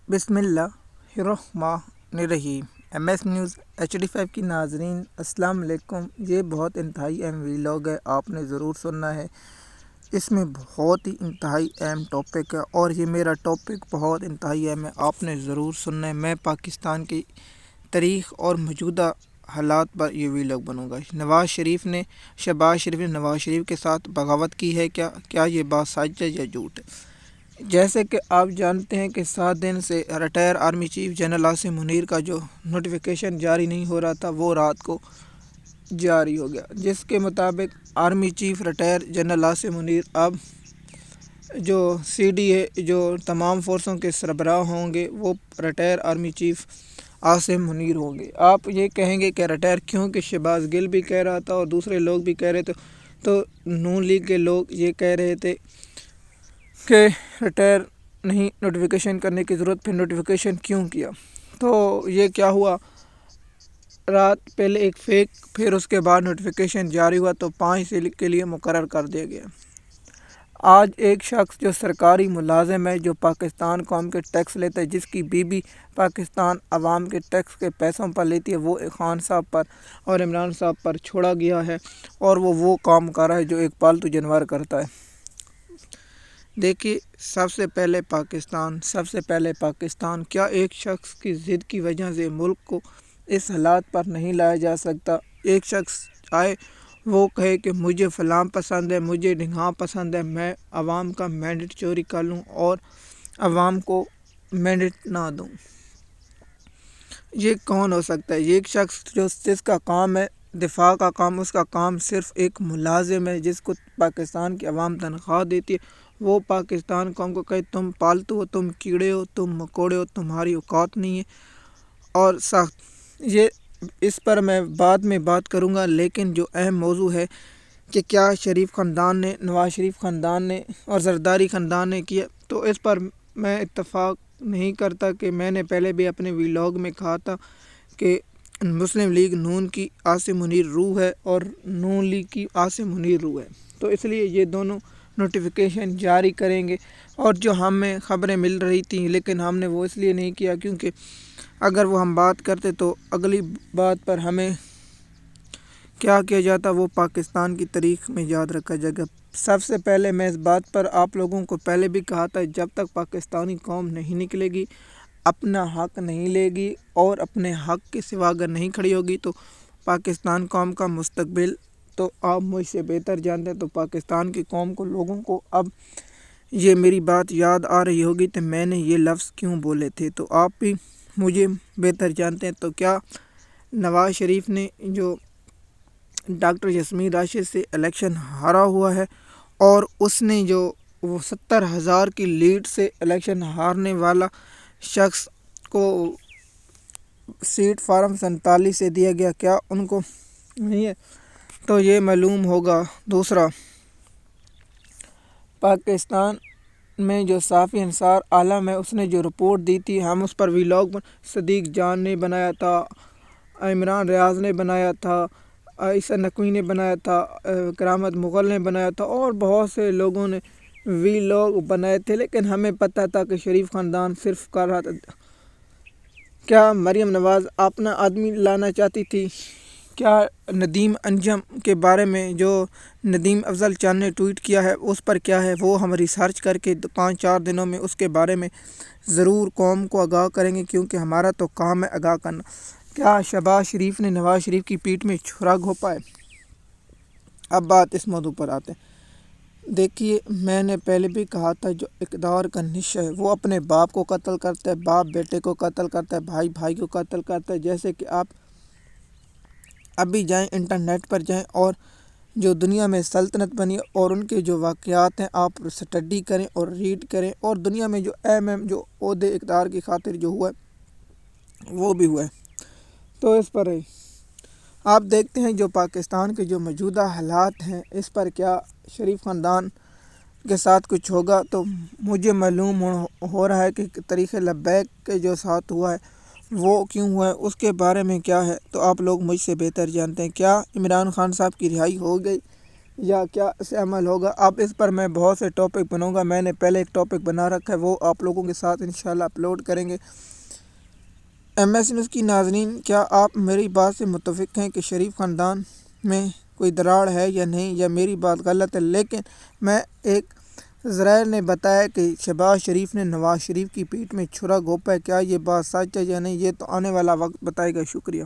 بسم اللہ الرحمن الرحیم۔ ایم ایس نیوز HD5 کی ناظرین السلام علیکم۔ یہ بہت انتہائی اہم ویلاگ ہے، آپ نے ضرور سننا ہے۔ اس میں بہت ہی انتہائی اہم ٹاپک ہے اور یہ میرا ٹاپک بہت انتہائی اہم ہے، آپ نے ضرور سننا ہے۔ میں پاکستان کی تاریخ اور موجودہ حالات پر یہ ویلاگ بنوں گا۔ شہباز شریف نے نواز شریف کے ساتھ بغاوت کی ہے، کیا یہ بات سچ ہے یا جھوٹ ہے؟ جیسے کہ آپ جانتے ہیں کہ 7 دن سے retire army chief general Asim Munir کا جو نوٹیفیکیشن جاری نہیں ہو رہا تھا وہ رات کو جاری ہو گیا، جس کے مطابق army chief retire general Asim Munir اب جو CDA جو تمام فورسوں کے سربراہ ہوں گے وہ retire army chief Asim Munir ہوں گے۔ آپ یہ کہیں گے کہ ریٹائر کیوں؟ کہ شہباز گل بھی کہہ رہا تھا اور دوسرے لوگ بھی کہہ رہے تھے، تو نون لیگ کے لوگ یہ کہہ رہے تھے کہ ریٹائر نہیں نوٹیفیکیشن کرنے کی ضرورت، پھر نوٹیفیکیشن کیوں کیا؟ تو یہ کیا ہوا، رات پہلے ایک فیک، پھر اس کے بعد نوٹیفیکیشن جاری ہوا تو 5 سال کے لیے مقرر کر دیا گیا۔ آج ایک شخص جو سرکاری ملازم ہے، جو پاکستان قوم کے ٹیکس لیتا ہے، جس کی بیوی پاکستان عوام کے ٹیکس کے پیسوں پر لیتی ہے، وہ خان صاحب پر اور عمران صاحب پر چھوڑا گیا ہے اور وہ کام کر رہا ہے جو ایک پالتو جانور کرتا ہے۔ دیکھیے، سب سے پہلے پاکستان کیا ایک شخص کی ضد کی وجہ سے ملک کو اس حالات پر نہیں لایا جا سکتا؟ ایک شخص آئے وہ کہے کہ مجھے فلاں پسند ہے، مجھے ڈھنگا پسند ہے، میں عوام کا مینڈیٹ چوری کر لوں اور عوام کو مینڈیٹ نہ دوں۔ یہ کون ہو سکتا ہے؟ یہ ایک شخص جس کا کام ہے دفاع کا کام، اس کا کام صرف ایک ملازم ہے جس کو پاکستان کی عوام تنخواہ دیتی ہے، وہ پاکستان قوم کو کہے تم پالتو ہو، تم کیڑے ہو، تم مکوڑے ہو، تمہاری اوقات نہیں ہے اور سخت۔ یہ اس پر میں بعد میں بات کروں گا، لیکن جو اہم موضوع ہے کہ کیا شریف خاندان نے، نواز شریف خاندان نے اور زرداری خاندان نے کیا، تو اس پر میں اتفاق نہیں کرتا۔ کہ میں نے پہلے بھی اپنے ویلاگ میں کہا تھا کہ مسلم لیگ نون کی عاصم منیر روح ہے اور نون لیگ کی عاصم منیر روح ہے، تو اس لیے یہ دونوں نوٹیفیکیشن جاری کریں گے۔ اور جو ہمیں خبریں مل رہی تھیں لیکن ہم نے وہ اس لیے نہیں کیا کیونکہ اگر وہ ہم بات کرتے تو اگلی بات پر ہمیں کیا کیا جاتا وہ پاکستان کی تاریخ میں یاد رکھا جائے گا۔ سب سے پہلے میں اس بات پر آپ لوگوں کو پہلے بھی کہا تھا، جب تک پاکستانی قوم نہیں نکلے گی، اپنا حق نہیں لے گی اور اپنے حق کے سوا اگر نہیں کھڑی ہوگی تو پاکستان قوم کا مستقبل تو آپ مجھ سے بہتر جانتے ہیں۔ تو پاکستان کی قوم کو، لوگوں کو اب یہ میری بات یاد آ رہی ہوگی تو میں نے یہ لفظ کیوں بولے تھے، تو آپ بھی مجھے بہتر جانتے ہیں۔ تو کیا نواز شریف نے جو ڈاکٹر یاسمین راشد سے الیکشن ہارا ہوا ہے اور اس نے جو وہ 70,000 کی لیڈ سے الیکشن ہارنے والا شخص کو سیٹ فارم 47 سے دیا گیا، کیا ان کو نہیں ہے؟ تو یہ معلوم ہوگا۔ دوسرا، پاکستان میں جو صحافی انصار عالم ہے، اس نے جو رپورٹ دی تھی، ہم اس پر ویلاگ صدیق جان نے بنایا تھا، عمران ریاض نے بنایا تھا، عیسیٰ نقوی نے بنایا تھا، کرامت مغل نے بنایا تھا اور بہت سے لوگوں نے ویلاگ بنائے تھے، لیکن ہمیں پتہ تھا کہ شریف خاندان صرف کر رہا تھا۔ کیا مریم نواز اپنا آدمی لانا چاہتی تھی؟ کیا ندیم انجم کے بارے میں جو ندیم افضل چاند نے ٹویٹ کیا ہے اس پر کیا ہے، وہ ہم ریسرچ کر کے 5-4 دنوں میں اس کے بارے میں ضرور قوم کو آگاہ کریں گے، کیونکہ ہمارا تو کام ہے آگاہ کرنا۔ کیا شہباز شریف نے نواز شریف کی پیٹھ میں چھرا گھونپا ہے؟ اب بات اس موضوع پر آتے ہیں۔ دیکھیے، میں نے پہلے بھی کہا تھا، جو اقتدار کا نشہ ہے وہ اپنے باپ کو قتل کرتا ہے، باپ بیٹے کو قتل کرتا ہے، بھائی بھائی کو قتل کرتا ہے۔ جیسے کہ آپ ابھی جائیں، انٹرنیٹ پر جائیں اور جو دنیا میں سلطنت بنی اور ان کے جو واقعات ہیں آپ سٹڈی کریں اور ریڈ کریں، اور دنیا میں جو اہم جو عہدے اقتدار کی خاطر جو ہوا ہے وہ بھی ہوا ہے، تو اس پر آپ دیکھتے ہیں جو پاکستان کے جو موجودہ حالات ہیں اس پر کیا شریف خاندان کے ساتھ کچھ ہوگا؟ تو مجھے معلوم ہو رہا ہے کہ تاریخ لبیک کے جو ساتھ ہوا ہے وہ کیوں ہوا ہے، اس کے بارے میں کیا ہے، تو آپ لوگ مجھ سے بہتر جانتے ہیں۔ کیا عمران خان صاحب کی رہائی ہو گئی؟ یا کیا اس عمل ہوگا؟ اب اس پر میں بہت سے ٹاپک بناؤں گا، میں نے پہلے ایک ٹاپک بنا رکھا ہے، وہ آپ لوگوں کے ساتھ انشاءاللہ اپلوڈ کریں گے۔ ایم ایس نیوز کی ناظرین، کیا آپ میری بات سے متفق ہیں کہ شریف خاندان میں کوئی دراڑ ہے یا نہیں، یا میری بات غلط ہے؟ لیکن میں ایک ذرائع نے بتایا کہ شہباز شریف نے نواز شریف کی پیٹھ میں چھرا گھونپا ہے، کیا یہ بات سچ ہے یا نہیں؟ یہ تو آنے والا وقت بتائے گا۔ شکریہ۔